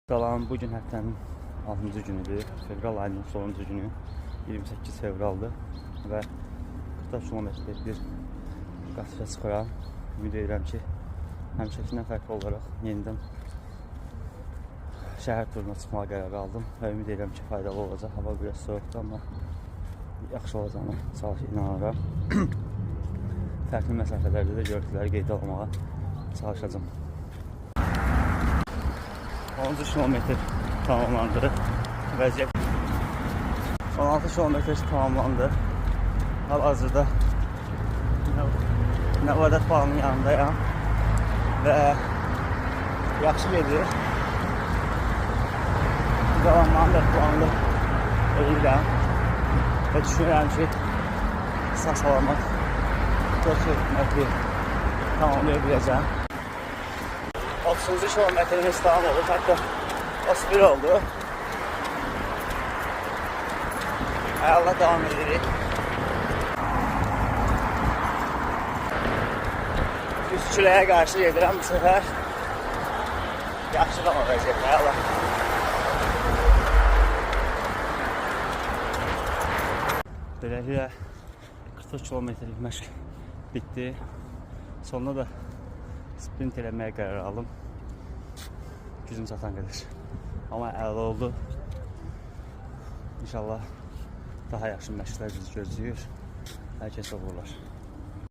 Salam, bugün həftənin 6-cı günüdür. Fevral ayının sonuncu günü. 28 fevraldır və 40 kilometrlik bir qaçışa çıxıram. Ümid edirəm ki, həmişəkindən fərqli olaraq yenidən şəhər turuna çıxmağa qərar aldım və ümid edirəm ki, faydalı olacaq. Hava biraz soyuqdur, amma yaxşı olacağını inanıram. Fərqli məsafələrdə də görüntüləri qeydə almağa çalışacağım. 10 kilometr tamamlandı. Vəziyyət 16 kilometr tamamlandı. Hal-hazırda Nəvadət bağının yanındayım və yaxşı gedir. Qalanlarını da planlı edirəm və düşünürəm ki, sağ-salamat 4 kilometri tamamlaya biləcəm. 30. kilometrimiz tamam oldu, hatta 31 oldu. Allah devam edirik. Üst küləyə qarşı gedirəm bu səfər. Yaxşı da vəziyyət, Allah. Beləliklə 40 kilometrlik məşq bitdi. Sonunda da sprint eləməyə qərar aldım. Gücüm çatan qədər. Amma əla oldu. İnşallah daha yaxşı məşqlər bizi gözləyir. Hər kəs uğurlar.